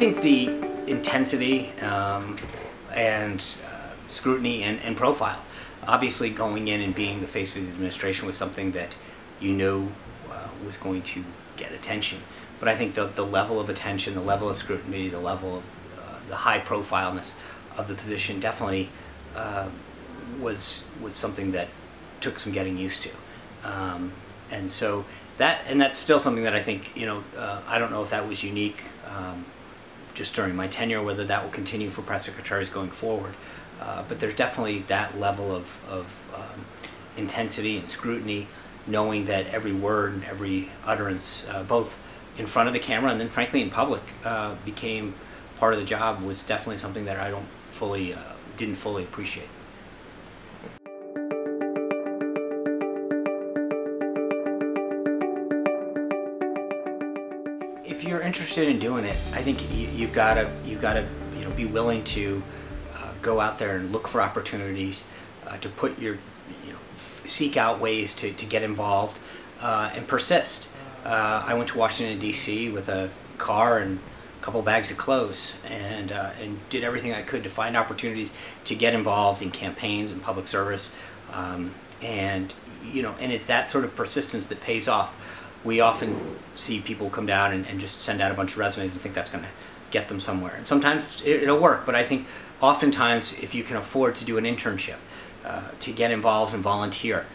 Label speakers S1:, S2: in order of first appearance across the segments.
S1: think the intensity and scrutiny and profile, obviously going in and being the face of the administration was something that you knew was going to get attention. But I think the level of attention, the level of scrutiny, the level of the high profileness of the position definitely was something that took some getting used to. And so that's still something that I think, I don't know if that was unique just during my tenure, whether that will continue for press secretaries going forward. But there's definitely that level of intensity and scrutiny, knowing that every word and every utterance, both in front of the camera and then frankly in public, became part of the job, was definitely something that I didn't fully appreciate. If you're interested in doing it, I think you've got to be willing to go out there and look for opportunities, to put seek out ways to get involved and persist. I went to Washington D.C. with a car and a couple bags of clothes, and did everything I could to find opportunities to get involved in campaigns and public service, and it's that sort of persistence that pays off. We often see people come down and just send out a bunch of resumes and think that's going to get them somewhere. And sometimes it'll work, but I think oftentimes if you can afford to do an internship, to get involved and volunteer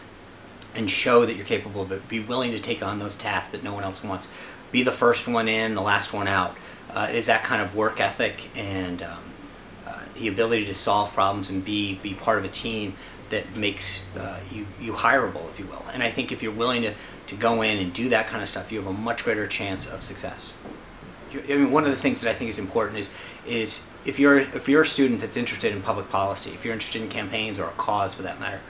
S1: and show that you're capable of it, be willing to take on those tasks that no one else wants, be the first one in, the last one out, is that kind of work ethic and the ability to solve problems and be part of a team that makes you hireable, if you will. And I think if you're willing to go in and do that kind of stuff, you have a much greater chance of success. I mean, one of the things that I think is important is if you're a student that's interested in public policy, if you're interested in campaigns or a cause for that matter,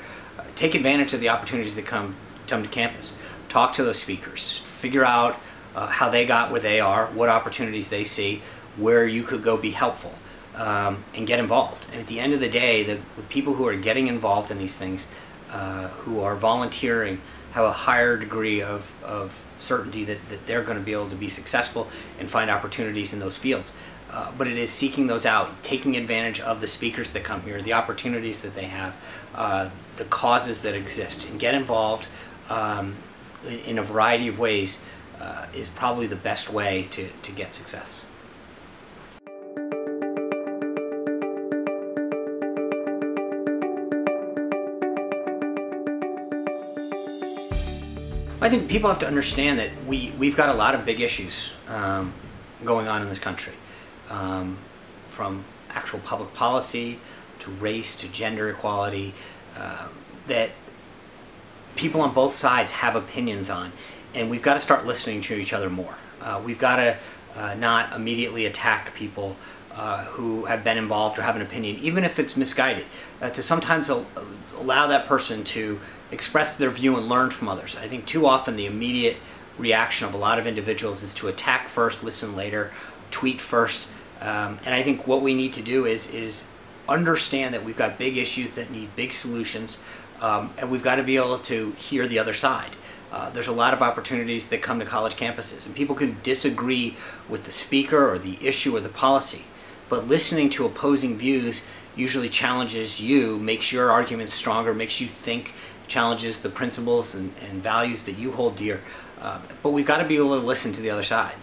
S1: take advantage of the opportunities that come to campus. Talk to those speakers. Figure out how they got where they are, what opportunities they see, where you could go be helpful. And get involved. And at the end of the day, the people who are getting involved in these things, who are volunteering, have a higher degree of certainty that they're going to be able to be successful and find opportunities in those fields. But it is seeking those out, taking advantage of the speakers that come here, the opportunities that they have, the causes that exist, and get involved in a variety of ways is probably the best way to get success. I think people have to understand that we've got a lot of big issues going on in this country, from actual public policy to race to gender equality, that people on both sides have opinions on, and we've got to start listening to each other more. We've got to not immediately attack people who have been involved or have an opinion, even if it's misguided, to sometimes allow that person to express their view and learn from others. I think too often the immediate reaction of a lot of individuals is to attack first, listen later, tweet first, and I think what we need to do is understand that we've got big issues that need big solutions, and we've got to be able to hear the other side. There's a lot of opportunities that come to college campuses, and people can disagree with the speaker or the issue or the policy, but listening to opposing views usually challenges you, makes your arguments stronger, makes you think, challenges the principles and values that you hold dear. But we've got to be able to listen to the other side.